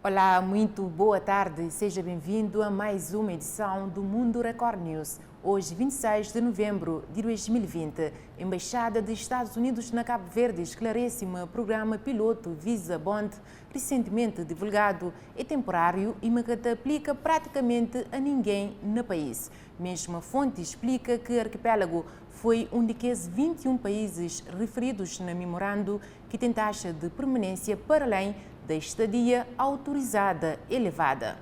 Olá, muito boa tarde. Seja bem-vindo a mais uma edição do Mundo Record News. Hoje, 26 de novembro de 2020, a Embaixada dos Estados Unidos na Cabo Verde esclarece um programa piloto Visa Bond recentemente divulgado. É temporário e não aplica praticamente a ninguém no país. Mesmo a fonte explica que o arquipélago foi um dos 21 países referidos no memorando que tem taxa de permanência para além da estadia autorizada elevada.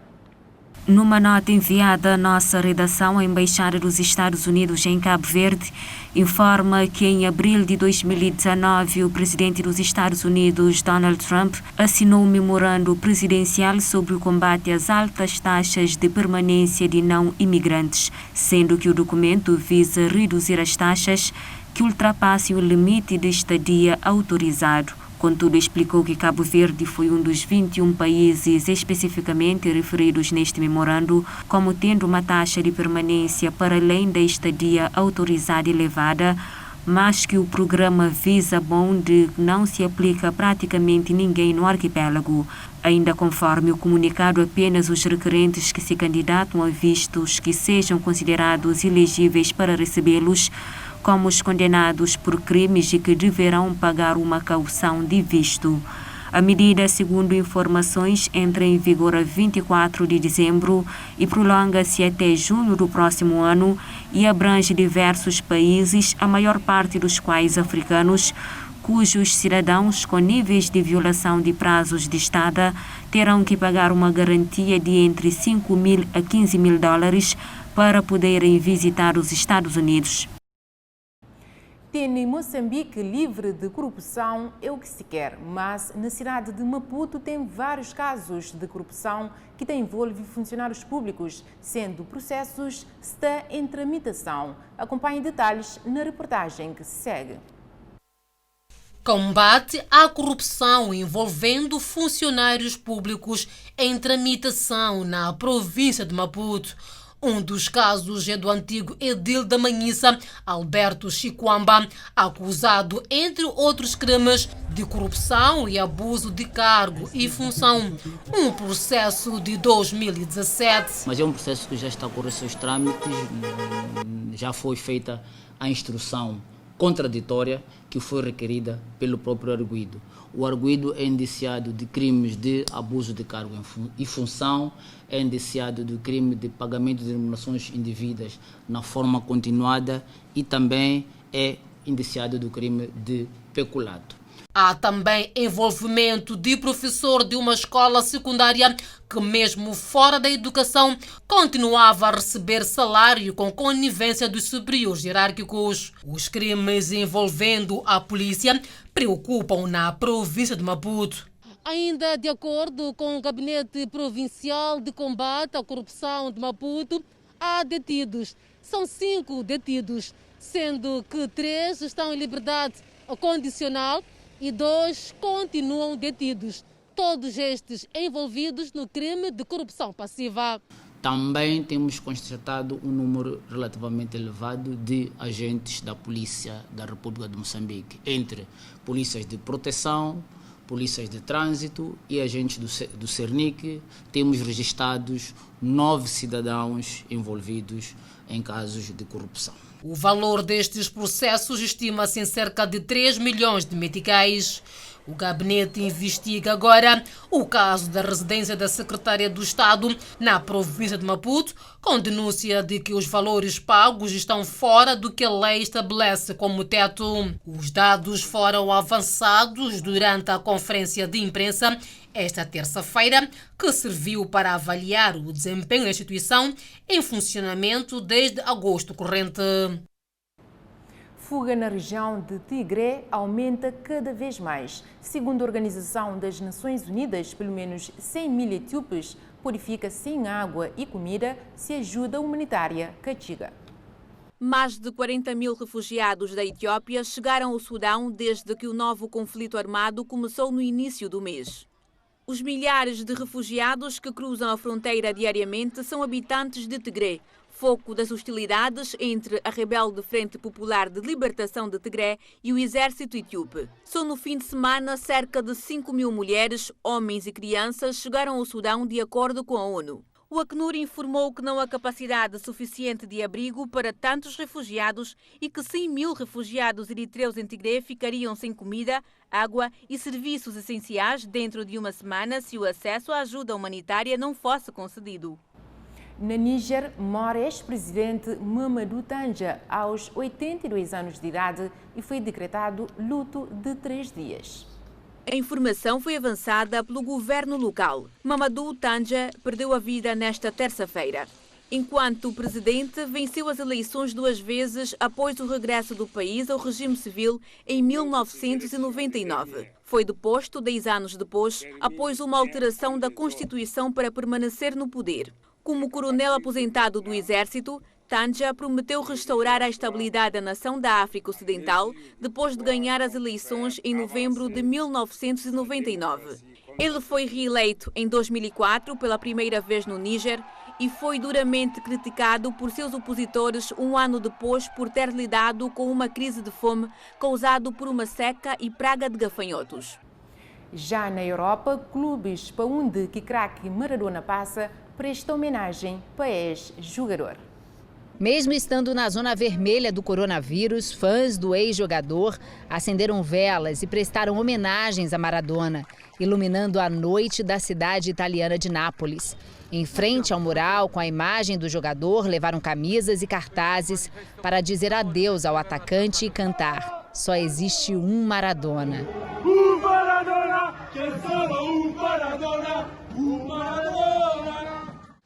Numa nota enviada à nossa redação, a Embaixada dos Estados Unidos em Cabo Verde informa que em abril de 2019 o presidente dos Estados Unidos, Donald Trump, assinou um memorando presidencial sobre o combate às altas taxas de permanência de não imigrantes, sendo que o documento visa reduzir as taxas que ultrapassem o limite de estadia autorizado. Contudo, explicou que Cabo Verde foi um dos 21 países especificamente referidos neste memorando como tendo uma taxa de permanência para além da estadia autorizada elevada, mas que o programa Visa Bond não se aplica a praticamente ninguém no arquipélago. Ainda conforme o comunicado, apenas os requerentes que se candidatam a vistos que sejam considerados elegíveis para recebê-los, como os condenados por crimes e que deverão pagar uma caução de visto. A medida, segundo informações, entra em vigor a 24 de dezembro e prolonga-se até junho do próximo ano e abrange diversos países, a maior parte dos quais africanos, cujos cidadãos com níveis de violação de prazos de estada terão que pagar uma garantia de entre 5 mil a 15 mil dólares para poderem visitar os Estados Unidos. Ter Moçambique livre de corrupção é o que se quer, mas na cidade de Maputo tem vários casos de corrupção que envolvem funcionários públicos, sendo processos está em tramitação. Acompanhe detalhes na reportagem que se segue. Combate à corrupção envolvendo funcionários públicos em tramitação na província de Maputo. Um dos casos é do antigo edil da Manhissa, Alberto Chikwamba, acusado, entre outros crimes, de corrupção e abuso de cargo e função. Um processo de 2017. Mas é um processo que já está a correr seus trâmites, já foi feita a instrução contraditória que foi requerida pelo próprio arguido. O arguido é indiciado de crimes de abuso de cargo e função, é indiciado do crime de pagamento de remunerações indevidas na forma continuada e também é indiciado do crime de peculato. Há também envolvimento de professor de uma escola secundária que, mesmo fora da educação, continuava a receber salário com conivência dos superiores hierárquicos. Os crimes envolvendo a polícia preocupam na província de Maputo. Ainda de acordo com o Gabinete Provincial de Combate à Corrupção de Maputo, há detidos. São 5 detidos, sendo que 3 estão em liberdade condicional e 2 continuam detidos, todos estes envolvidos no crime de corrupção passiva. Também temos constatado um número relativamente elevado de agentes da Polícia da República de Moçambique, entre polícias de proteção, polícias de trânsito e agentes do Cernic. Temos registrados 9 cidadãos envolvidos em casos de corrupção. O valor destes processos estima-se em cerca de 3 milhões de meticais. O gabinete investiga agora o caso da residência da secretária do Estado na província de Maputo, com denúncia de que os valores pagos estão fora do que a lei estabelece como teto. Os dados foram avançados durante a conferência de imprensa esta terça-feira, que serviu para avaliar o desempenho da instituição em funcionamento desde agosto corrente. Fuga na região de Tigre aumenta cada vez mais. Segundo a Organização das Nações Unidas, pelo menos 100 mil etíopes podem ficar sem água e comida se a ajuda humanitária castiga. Mais de 40 mil refugiados da Etiópia chegaram ao Sudão desde que o novo conflito armado começou no início do mês. Os milhares de refugiados que cruzam a fronteira diariamente são habitantes de Tigre, foco das hostilidades entre a rebelde Frente Popular de Libertação de Tigré e o exército etíope. Só no fim de semana, cerca de 5.000 mulheres, homens e crianças chegaram ao Sudão de acordo com a ONU. O Acnur informou que não há capacidade suficiente de abrigo para tantos refugiados e que 100.000 refugiados eritreus em Tigré ficariam sem comida, água e serviços essenciais dentro de uma semana se o acesso à ajuda humanitária não fosse concedido. Na Níger, mora ex-presidente Mamadou Tanja aos 82 anos de idade e foi decretado luto de 3 dias. A informação foi avançada pelo governo local. Mamadou Tanja perdeu a vida nesta terça-feira. Enquanto o presidente venceu as eleições 2 vezes após o regresso do país ao regime civil em 1999. Foi deposto 10 anos depois, após uma alteração da Constituição para permanecer no poder. Como coronel aposentado do Exército, Tanja prometeu restaurar a estabilidade da nação da África Ocidental depois de ganhar as eleições em novembro de 1999. Ele foi reeleito em 2004 pela primeira vez no Níger e foi duramente criticado por seus opositores um ano depois por ter lidado com uma crise de fome causada por uma seca e praga de gafanhotos. Já na Europa, clubes para onde que craque Maradona passa prestam homenagem para ex-jogador. Mesmo estando na zona vermelha do coronavírus, fãs do ex-jogador acenderam velas e prestaram homenagens a Maradona, iluminando a noite da cidade italiana de Nápoles. Em frente ao mural com a imagem do jogador, levaram camisas e cartazes para dizer adeus ao atacante e cantar: "Só existe um Maradona".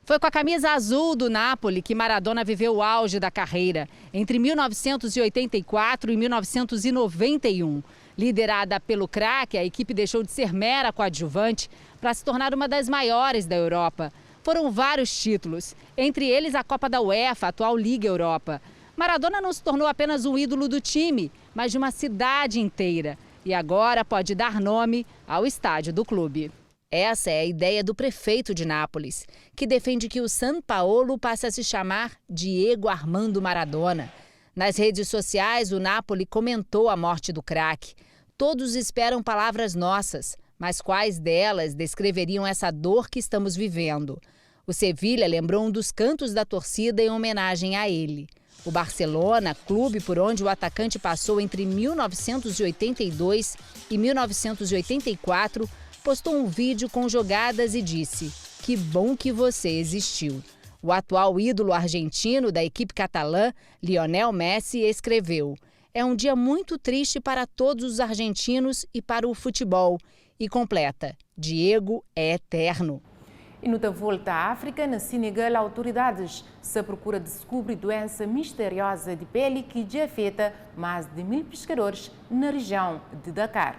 Foi com a camisa azul do Napoli que Maradona viveu o auge da carreira, entre 1984 e 1991. Liderada pelo craque, a equipe deixou de ser mera coadjuvante para se tornar uma das maiores da Europa. Foram vários títulos, entre eles a Copa da UEFA, a atual Liga Europa. Maradona não se tornou apenas um ídolo do time, mas de uma cidade inteira. E agora pode dar nome ao estádio do clube. Essa é a ideia do prefeito de Nápoles, que defende que o São Paulo passe a se chamar Diego Armando Maradona. Nas redes sociais, o Napoli comentou a morte do craque. Todos esperam palavras nossas, mas quais delas descreveriam essa dor que estamos vivendo? O Sevilha lembrou um dos cantos da torcida em homenagem a ele. O Barcelona, clube por onde o atacante passou entre 1982 e 1984, postou um vídeo com jogadas e disse: "Que bom que você existiu". O atual ídolo argentino da equipe catalã, Lionel Messi, escreveu: "É um dia muito triste para todos os argentinos e para o futebol". E completa: "Diego é eterno". E no da volta à África, na Senegal, autoridades se procura descobrir doença misteriosa de pele que já afeta mais de 1.000 pescadores na região de Dakar.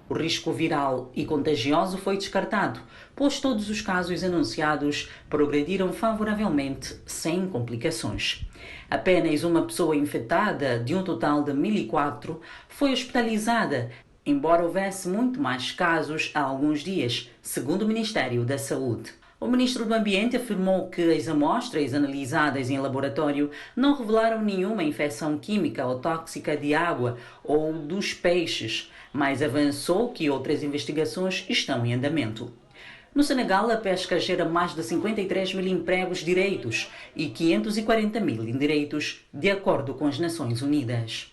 O risco viral e contagioso foi descartado, pois todos os casos anunciados progrediram favoravelmente, sem complicações. Apenas uma pessoa infectada, de um total de 1.004, foi hospitalizada, embora houvesse muito mais casos há alguns dias, segundo o Ministério da Saúde. O ministro do Ambiente afirmou que as amostras analisadas em laboratório não revelaram nenhuma infecção química ou tóxica de água ou dos peixes, mas avançou que outras investigações estão em andamento. No Senegal, a pesca gera mais de 53.000 empregos diretos e 540.000 indiretos, de acordo com as Nações Unidas.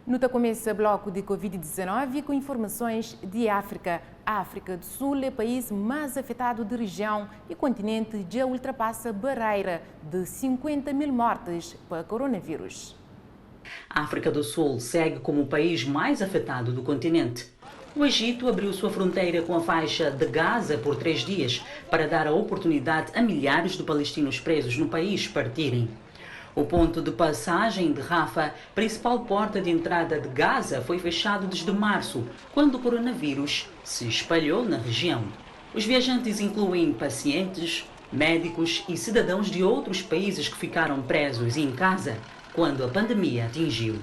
No começa bloco de Covid-19 com informações de África. A África do Sul é o país mais afetado da região e o continente já ultrapassa a barreira de 50.000 mortes para coronavírus. A África do Sul segue como o país mais afetado do continente. O Egito abriu sua fronteira com a faixa de Gaza por 3 dias para dar a oportunidade a milhares de palestinos presos no país partirem. O ponto de passagem de Rafah, principal porta de entrada de Gaza, foi fechado desde março, quando o coronavírus se espalhou na região. Os viajantes incluem pacientes, médicos e cidadãos de outros países que ficaram presos em casa quando a pandemia atingiu.